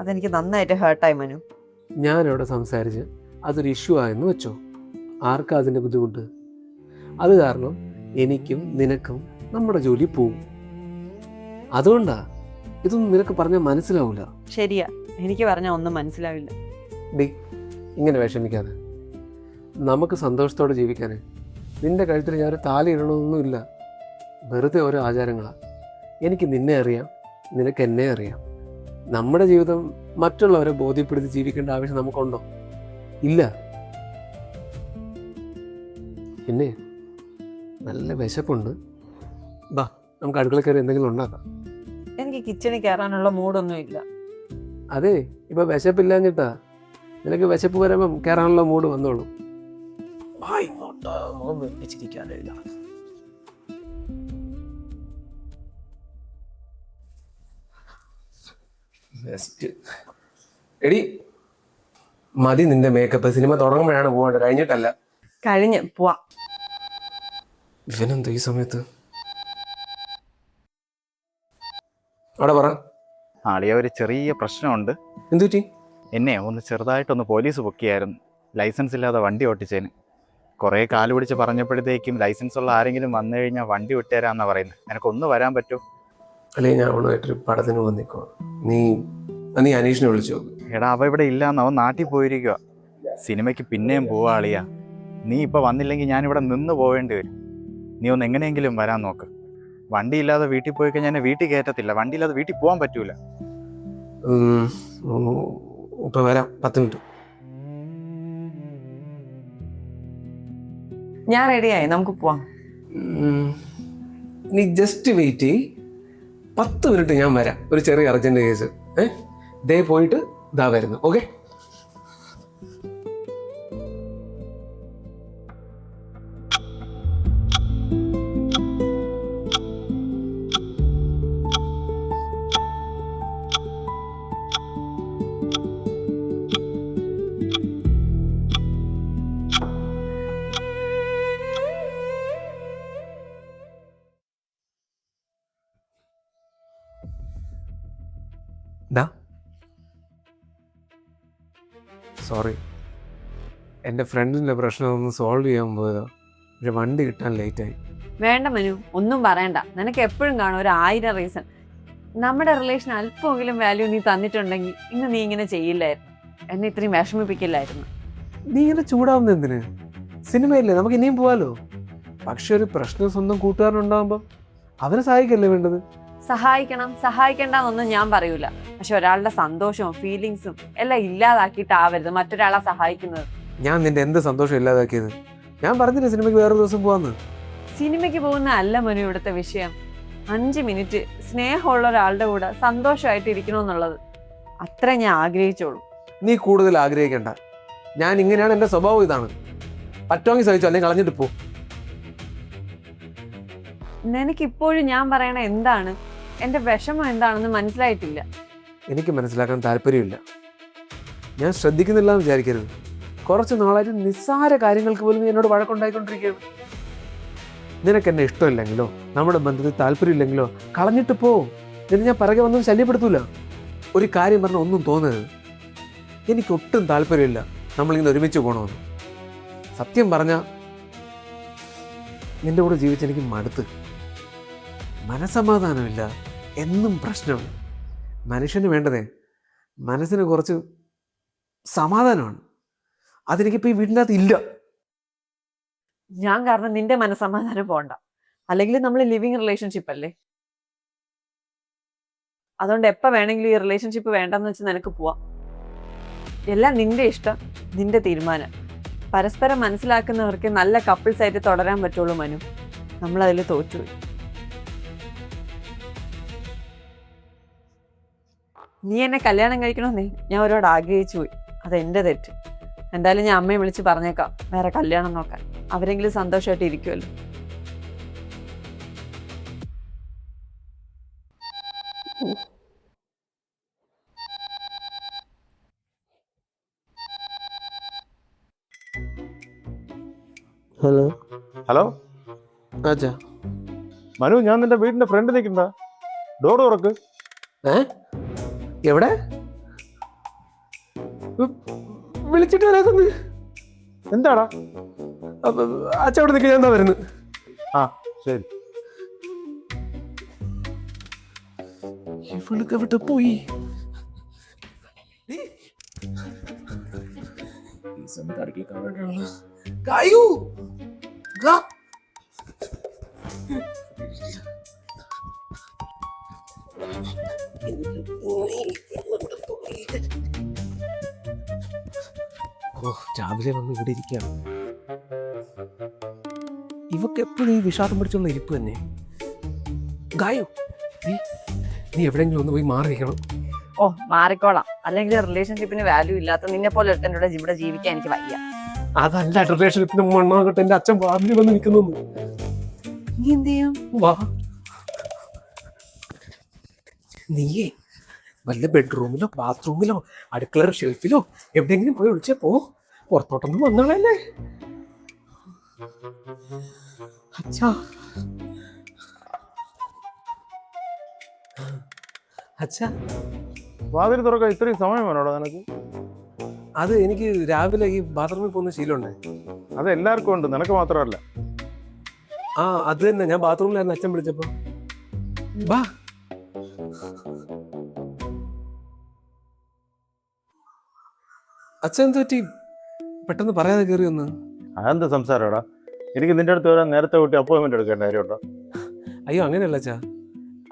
അതെനിക്ക് നന്നായിട്ട് ഹേർട്ടായി മനു. ഞാനവിടെ സംസാരിച്ച് അതൊരു ഇഷ്യൂ ആയെന്ന് വെച്ചോ, ആർക്കാ അതിൻ്റെ ബുദ്ധിമുട്ട്? അത് കാരണം എനിക്കും നിനക്കും നമ്മുടെ ജോലി പോവും. അതുകൊണ്ടാ ഇതൊന്നും നിനക്ക് പറഞ്ഞാൽ മനസ്സിലാവില്ല. ശരിയാ, എനിക്ക് പറഞ്ഞാൽ ഒന്നും മനസ്സിലാവില്ല. ഡി, ഇങ്ങനെ വിഷമിക്കാതെ. നമുക്ക് സന്തോഷത്തോടെ ജീവിക്കാനേ നിന്റെ കഴുത്തിൽ ഞാൻ ഒരു താലി ഇടണമെന്നൊന്നുമില്ല. വെറുതെ ഓരോ ആചാരങ്ങളാണ്. എനിക്ക് നിന്നെ അറിയാം, നിനക്ക് എന്നെ അറിയാം. നമ്മുടെ ജീവിതം മറ്റുള്ളവരെ ബോധ്യപ്പെടുത്തി ജീവിക്കേണ്ട ആവശ്യം നമുക്കുണ്ടോ? ഇല്ല. പിന്നെ നല്ല വിശപ്പുണ്ട്, ബാ നമുക്ക് അടുക്കള കയറി എന്തെങ്കിലും ഉണ്ടാക്കാം. എനിക്ക് കിച്ചണിൽ കയറാനുള്ള മൂഡൊന്നും ഇല്ല. അതെ, ഇപ്പൊ വിശപ്പില്ലാഞ്ഞിട്ടാ. നിനക്ക് വിശപ്പ് വരുമ്പം കയറാനുള്ള മൂഡ് വന്നോളൂ. എടി മതി നിന്റെ മേക്കപ്പ്. സിനിമ തുടങ്ങുമ്പോഴാണ് പോകേണ്ടത്, കഴിഞ്ഞിട്ടല്ല. കഴിഞ്ഞ് പോവാ. ഇവനെന്താ ഈ സമയത്ത്? അവിടെ പറ. ആളിയ ഒരു ചെറിയ പ്രശ്നമുണ്ട്. എന്തു പറ്റി? എന്നെ ഒന്ന് ചെറുതായിട്ടൊന്ന് പോലീസ് പൊക്കിയായിരുന്നു, ലൈസൻസ് ഇല്ലാതെ വണ്ടി ഓട്ടിച്ചതിന്. കുറേ കാല് പിടിച്ച് പറഞ്ഞപ്പോഴത്തേക്കും ലൈസൻസ് ഉള്ള ആരെങ്കിലും വന്നു കഴിഞ്ഞാൽ വണ്ടി വിട്ടുതരാമെന്നാണ് പറയുന്നത്. നിനക്കൊന്ന് വരാൻ പറ്റുമോ? അല്ലെങ്കിൽ ഞാൻ അവളുമായിട്ടൊരു പടത്തിന് വന്നിക്കോ. നീ അനീഷിനെ വിളിച്ചു നോക്ക്. എടാ, അവ ഇവിടെ ഇല്ലാന്ന്, അവൻ നാട്ടിൽ പോയിരിക്കുക. സിനിമയ്ക്ക് പിന്നെയും പോവാ ആളിയ. നീ ഇപ്പോൾ വന്നില്ലെങ്കിൽ ഞാനിവിടെ നിന്ന് പോവേണ്ടി വരും. നീ ഒന്ന് എങ്ങനെയെങ്കിലും വരാൻ നോക്ക്. വണ്ടി ഇല്ലാതെ വീട്ടിൽ പോയി കഴിഞ്ഞാൽ എന്നെ വീട്ടിൽ കയറ്റത്തില്ല. വണ്ടി ഇല്ലാതെ വീട്ടിൽ പോകാൻ പറ്റൂല. ഇപ്പൊ വരാം, 10 മിനിറ്റ്. ഞാൻ റെഡിയായി, നമുക്ക് പോവാം. നീ ജസ്റ്റ് വെയിറ്റ് ചെയ്യ്, 10 മിനിറ്റ് ഞാൻ വരാം. ഒരു ചെറിയ അർജന്റ് കേസ്. ദേ പോയിട്ട് ഇതാ വരുന്നു. ഓക്കെ? സോറി, എൻ്റെ ഫ്രണ്ടിൻ്റെ പ്രശ്നം ഒന്ന് സോൾവ് ചെയ്യാൻ പോയതാ. പക്ഷെ വണ്ടി കിട്ടാൻ ലേറ്റായി. വേണ്ട മനു, ഒന്നും പറയണ്ട. നിനക്ക് എപ്പോഴും കാണും 1000 റീസൺ. നമ്മുടെ റിലേഷൻ അല്പമെങ്കിലും വാല്യൂ നീ തന്നിട്ടുണ്ടെങ്കിൽ ഇന്ന് നീ ഇങ്ങനെ ചെയ്യില്ലായിരുന്നു, എന്നെ ഇത്രയും വിഷമിപ്പിക്കില്ലായിരുന്നു. നീ ഇങ്ങനെ ചൂടാവുന്ന എന്തിന്? സിനിമയില്ലേ, നമുക്ക് ഇനിയും പോവാലോ. പക്ഷെ ഒരു പ്രശ്നം സ്വന്തം കൂട്ടുകാരനുണ്ടാകുമ്പോൾ അവനെ സഹായിക്കല്ലേ വേണ്ടത്? സഹായിക്കണ്ടെന്നൊന്നും ഞാൻ പറയൂല. പക്ഷെ ഒരാളുടെ സന്തോഷവും ഫീലിങ്സും എല്ലാം ഇല്ലാതാക്കിയിട്ടാവരുത് മറ്റൊരാളെ സഹായിക്കുന്നത്. ഞാൻ നിന്റെ എന്ത് സന്തോഷം ഇല്ലാതാക്കിയത്? ഞാൻ പറഞ്ഞില്ലേ സിനിമയ്ക്ക് വേറെ ദിവസം പോവാന്ന്. സിനിമയ്ക്ക് പോകുന്ന അല്ല മനു ഇവിടുത്തെ വിഷയം. 5 മിനിറ്റ് സ്നേഹമുള്ള ഒരാളുടെ കൂടെ സന്തോഷമായിട്ട് ഇരിക്കണമെന്നുള്ളത് അത്ര ഞാൻ ആഗ്രഹിച്ചോളൂ. നീ കൂടുതൽ ആഗ്രഹിക്കണ്ട. ഞാൻ ഇങ്ങനെയാണ്, എൻ്റെ സ്വഭാവം ഇതാണ്. പറ്റുമെങ്കിൽ സഹിച്ചോ, അല്ലെങ്കിൽ കളഞ്ഞിട്ട് പോ. നിനക്കിപ്പോഴും ഞാൻ പറയണ എന്താണ്, എൻ്റെ വിഷമം എന്താണെന്ന് മനസ്സിലായിട്ടില്ല. എനിക്ക് മനസ്സിലാക്കാൻ താല്പര്യമില്ല. ഞാൻ ശ്രദ്ധിക്കുന്നില്ല എന്ന് വിചാരിക്കരുത്. കുറച്ച് നാളായിട്ട് നിസ്സാര കാര്യങ്ങൾക്ക് പോലും നീ എന്നോട് വഴക്കുണ്ടായിക്കൊണ്ടിരിക്കുകയാണ്. നിനക്ക് എന്നെ ഇഷ്ടമില്ലെങ്കിലോ നമ്മുടെ ബന്ധത്തിൽ താല്പര്യമില്ലെങ്കിലോ കളഞ്ഞിട്ട് പോ. നിന്നെ ഞാൻ പിറകെ വന്നും ശല്യപ്പെടുത്തൂല. ഒരു കാര്യം പറഞ്ഞാൽ ഒന്നും തോന്നരുത്. എനിക്കൊട്ടും താല്പര്യമില്ല നമ്മളിങ്ങനെ ഒരുമിച്ച് പോകണമെന്ന്. സത്യം പറഞ്ഞാൽ നിന്റെ കൂടെ ജീവിച്ച് എനിക്ക് മടുത്ത്. മനസമാധാനമില്ല, എന്നും പ്രശ്നമാണ്. മനുഷ്യന് വേണ്ടതേ മനസ്സിന് കുറച്ച് സമാധാനമാണ്. അതെനിക്കിപ്പോൾ ഈ വീടിൻ്റെ അകത്ത് ഇല്ല. ഞാൻ കാരണം നിന്റെ മനസ്സമാധാനം പോണ്ട. അല്ലെങ്കിൽ നമ്മൾ ലിവിങ് റിലേഷൻഷിപ്പ് അല്ലേ. അതുകൊണ്ട് എപ്പോ വേണമെങ്കിലും ഈ റിലേഷൻഷിപ്പ് വേണ്ടെന്ന് വെച്ച് നിനക്ക് പോവാം. എല്ലാം നിന്റെ ഇഷ്ടം, നിന്റെ തീരുമാനം. പരസ്പരം മനസ്സിലാക്കുന്നവർക്ക് നല്ല കപ്പിൾസ് ആയിട്ട് തുടരാൻ പറ്റുള്ളൂ മനു. നമ്മളതിൽ തോറ്റുപോയി. നീ എന്നെ കല്യാണം കഴിക്കണമെന്നേ ഞാൻ ഒരുപാട് ആഗ്രഹിച്ചു പോയി. അതെന്റെ തെറ്റ്. എന്തായാലും ഞാൻ അമ്മയെ വിളിച്ച് പറഞ്ഞേക്കാം വേറെ കല്യാണം നോക്കാൻ. അവരെങ്കിലും സന്തോഷമായിട്ട് ഇരിക്കുമല്ലോ. ഹലോ ഹലോ അച്ഛാ. മനു, ഞാൻ നിന്റെ വീടിന്റെ ഫ്രണ്ട് നിൽക്കണ്ട. ഡോർ തുറക്ക്. എവിടെ വിളിച്ചിട്ട് വരാത്തത്? എന്താടാ? അച്ഛ അവിടെ നിൽക്കുക, ഞാൻ എന്താ വരുന്നത്. ആ ശരി. ഇവളൊക്കെ വിട്ട് പോയി. രാവിലെ വന്ന് ഇവിടെ ഇരിക്കുകയാണ്. ഇവക്ക് എപ്പോഴും ഈ വിഷാദം പിടിച്ചുള്ള ഇരിപ്പ് തന്നെ. ഗായു, നീ എവിടെയെങ്കിലും ഒന്ന് പോയി മാറിയിരിക്കണം. ഓ മാറിക്കോളാം. അല്ലെങ്കിൽ റിലേഷൻഷിപ്പിന് വാല്യൂ ഇല്ലാത്ത നിന്നെ പോലെ ഒരുത്തൻ്റെ ഇവിടെ ജീവിക്കാൻ എനിക്ക് വയ്യ. അതല്ല റിലേഷൻഷിപ്പിന് മണ്ണാകട്ടെ. എന്റെ അച്ഛൻ വാതിൽ വന്ന് നിൽക്കുന്നു. നീ എന്ത് ചെയ്യും? വാ, നീയേ വല്ല ബെഡ്റൂമിലോ ബാത്റൂമിലോ അടുക്കള ഷെൽഫിലോ എവിടെയെങ്കിലും പോയി വിളിച്ചേ പോ. പുറത്തോട്ടൊന്നും വന്നാളല്ലേ. അച്ഛാ, അച്ഛാ, വാതിൽ തുറക്കാൻ ഇത്രയും സമയം വേണോടാ നിനക്ക്? അത് എനിക്ക് രാവിലെ ഈ ബാത്റൂമിൽ പോകുന്ന ശീലമുണ്ട്. അത് എല്ലാവർക്കും ഉണ്ട്, നിനക്ക് മാത്രമല്ല. ആ അത് തന്നെ, ഞാൻ ബാത്റൂമിലായിരുന്നു അച്ഛൻ വിളിച്ചപ്പോ. ബാ. അച്ഛൻ എന്ത് പറ്റി പെട്ടെന്ന് പറയാതെ കയറി ഒന്ന്? അതെന്താ സംസാരടാ? എനിക്ക് നിന്റെ അടുത്ത് വരാൻ നേരത്തെ കൂട്ടി അപ്പോയിൻമെന്റ് എടുക്കേണ്ട കാര്യമുണ്ടോ? അയ്യോ അങ്ങനെയല്ല അച്ഛാ.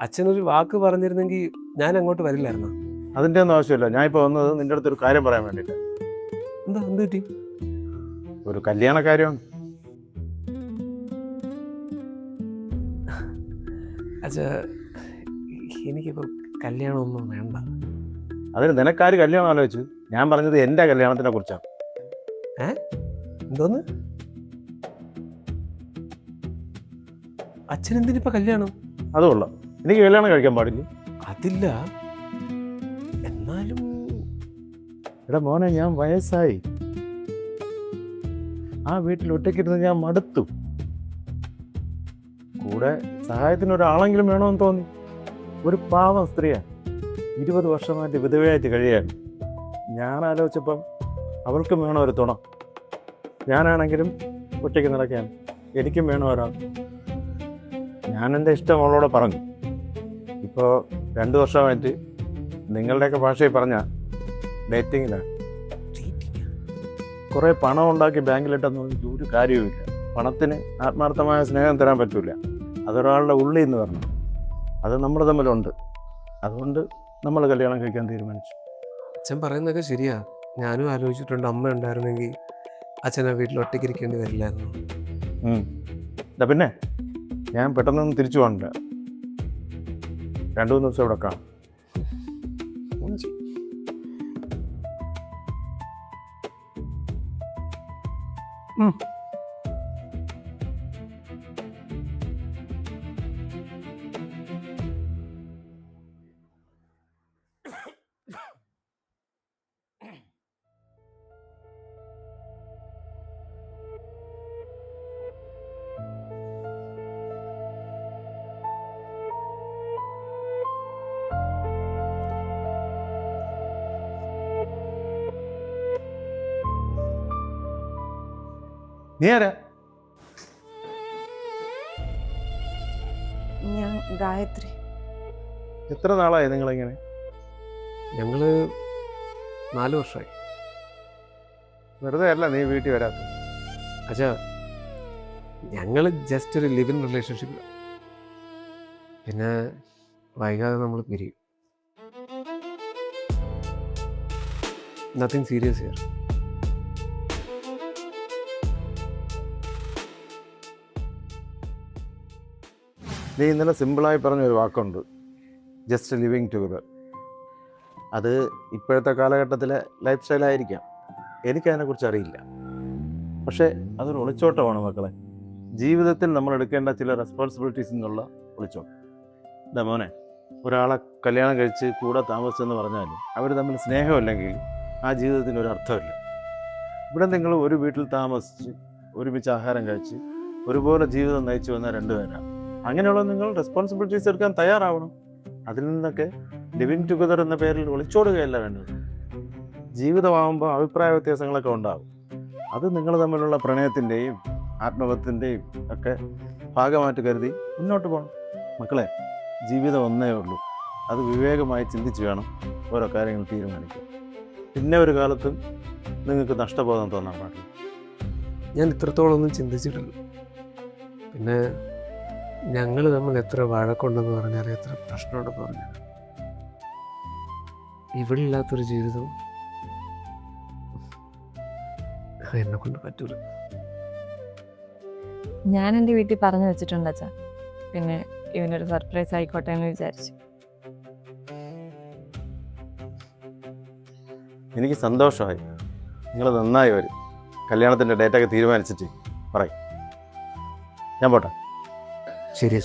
അച്ഛനൊരു വാക്ക് പറഞ്ഞിരുന്നെങ്കിൽ ഞാൻ അങ്ങോട്ട് വരില്ലായിരുന്നു. അതിൻ്റെ ഒന്നും ആവശ്യമില്ല. ഞാൻ ഇപ്പോൾ വന്നത് നിന്റെ അടുത്ത് ഒരു കാര്യം പറയാൻ വേണ്ടിയിട്ട്. എന്താ, എന്ത് പറ്റി? ഒരു കല്യാണ കാര്യമാണ്. അച്ഛാ, എനിക്കിപ്പോൾ കല്യാണമൊന്നും വേണ്ട. അതിന് നിനക്കാര് കല്യാണം ആലോചിച്ചു? ഞാൻ പറഞ്ഞത് എൻ്റെ കല്യാണത്തിനെ കുറിച്ചാണ്. എന്തോന്ന്? അച്ഛനെന്തിനിപ്പോ കല്യാണം? അതുകൊള്ള എനിക്ക് കല്യാണം കഴിക്കാൻ പാടില്ല. അതില്ല, എന്നാലും എടാ മോനെ, ഞാൻ വയസ്സായി. ആ വീട്ടിൽ ഒറ്റയ്ക്കിരുന്ന് ഞാൻ മടുത്തു. കൂടെ സഹായത്തിന് ഒരാളെങ്കിലും വേണമെന്ന് തോന്നി. ഒരു പാവം സ്ത്രീയാണ്, 20 വർഷമായിട്ട് വിധവയായിട്ട് കഴിയാണ്. ഞാൻ ആലോചിച്ചപ്പം അവൾക്കും വേണം ഒരു തുണ. ഞാനാണെങ്കിലും ഒറ്റയ്ക്ക് നടക്കാൻ എനിക്കും വേണം ഒരാൾ. ഞാൻ എൻ്റെ ഇഷ്ടം അവളോട് പറഞ്ഞു. ഇപ്പോൾ 2 വർഷമായിട്ട് നിങ്ങളുടെയൊക്കെ ഭാഷയിൽ പറഞ്ഞാൽ ഡേറ്റിങ്ങിലാണ്. കുറേ പണം ഉണ്ടാക്കി ബാങ്കിലിട്ടെന്ന് പറഞ്ഞിട്ട് ഒരു കാര്യവുമില്ല. പണത്തിന് ആത്മാർത്ഥമായ സ്നേഹം തരാൻ പറ്റില്ല. അതൊരാളുടെ ഉള്ളിൽ നിന്ന് വരണം. അത് നമ്മൾ തമ്മിലുണ്ട്. അതുകൊണ്ട് നമ്മൾ കല്യാണം കഴിക്കാൻ തീരുമാനിച്ചു. അച്ഛൻ പറയുന്നതൊക്കെ ശരിയാ. ഞാനും ആലോചിച്ചിട്ടുണ്ട്. അമ്മ ഉണ്ടായിരുന്നെങ്കിൽ അച്ഛനെ വീട്ടിൽ ഒറ്റയ്ക്ക് ഇരിക്കേണ്ടി വരില്ലായിരുന്നു. പിന്നെ ഞാൻ പെട്ടെന്നൊന്നും തിരിച്ചു പോകണില്ല. 2-3 ദിവസം ഇവിടെ കാണാം. നീ ആരാ? ഞാൻ ഗായത്രി. എത്ര നാളായി നിങ്ങളിങ്ങനെ? ഞങ്ങള് 4 വർഷമായി. വെറുതെ അല്ല നീ വീട്ടിൽ വരാത്ത. അച്ഛാ, ഞങ്ങള് ജസ്റ്റ് ഒരു ലിവിങ് റിലേഷൻഷിപ്പിലാണ്. പിന്നെ വൈകാതെ നമ്മൾ പിരിയും. Nothing serious here. നീ ഇന്നലെ സിമ്പിളായി പറഞ്ഞൊരു വാക്കുണ്ട്, ജസ്റ്റ് ലിവിങ് ടുഗദർ. അത് ഇപ്പോഴത്തെ കാലഘട്ടത്തിലെ ലൈഫ് സ്റ്റൈലായിരിക്കാം, എനിക്കതിനെക്കുറിച്ച് അറിയില്ല. പക്ഷേ അതൊരു ഒളിച്ചോട്ടമാണ് മക്കളെ. ജീവിതത്തിൽ നമ്മൾ എടുക്കേണ്ട ചില റെസ്പോൺസിബിലിറ്റീസ് എന്നുള്ള ഒളിച്ചോട്ടം. എന്താ മോനെ, ഒരാളെ കല്യാണം കഴിച്ച് കൂടെ താമസിച്ചെന്ന് പറഞ്ഞാൽ അവർ തമ്മിൽ സ്നേഹമില്ലെങ്കിൽ ആ ജീവിതത്തിന് ഒരു അർത്ഥമില്ല. ഇവിടെ നിങ്ങൾ ഒരു വീട്ടിൽ താമസിച്ച് ഒരുമിച്ച് ആഹാരം കഴിച്ച് ഒരുപോലെ ജീവിതം നയിച്ചു വന്ന 2 പേരാണ്. അങ്ങനെയുള്ള നിങ്ങൾ റെസ്പോൺസിബിലിറ്റീസ് എടുക്കാൻ തയ്യാറാവണം. അതിൽ നിന്നൊക്കെ ലിവിങ് ടുഗദർ എന്ന പേരിൽ ഒളിച്ചോടുകയല്ല വേണ്ടത്. ജീവിതമാകുമ്പോൾ അഭിപ്രായ വ്യത്യാസങ്ങളൊക്കെ ഉണ്ടാകും. അത് നിങ്ങൾ തമ്മിലുള്ള പ്രണയത്തിൻ്റെയും ആത്മബന്ധത്തിൻ്റെയും ഒക്കെ ഭാഗമായിട്ട് കരുതി മുന്നോട്ട് പോകണം. മക്കളെ, ജീവിതം ഒന്നേ ഉള്ളൂ. അത് വിവേകമായി ചിന്തിച്ച് വേണം ഓരോ കാര്യങ്ങൾ തീരുമാനിക്കുക. പിന്നെ ഒരു കാലത്തും നിങ്ങൾക്ക് നഷ്ടബോധം തോന്നാൻ പാടില്ല. ഞാൻ ഇത്രത്തോളം ഒന്നും ചിന്തിച്ചിട്ടില്ല. പിന്നെ ഞങ്ങൾ തമ്മിൽ എത്ര വഴക്കുണ്ടെന്ന് പറഞ്ഞാൽ, എത്ര പ്രശ്നമുണ്ടെന്ന് പറഞ്ഞാൽ, ഇവിടില്ലാത്തൊരു ജീവിതം എന്നെ കൊണ്ട് പറ്റൂല. ഞാൻ എൻ്റെ വീട്ടിൽ പറഞ്ഞു വെച്ചിട്ടുണ്ട് അച്ഛാ. പിന്നെ ഇവനൊരു സർപ്രൈസ് ആയിക്കോട്ടെ എന്ന് വിചാരിച്ചു. എനിക്ക് സന്തോഷമായി. നിങ്ങൾ നന്നായി വരും. കല്യാണത്തിൻ്റെ ഡേറ്റൊക്കെ തീരുമാനിച്ചിട്ട് പറയും. ഞാൻ പോട്ടെ. ശരി.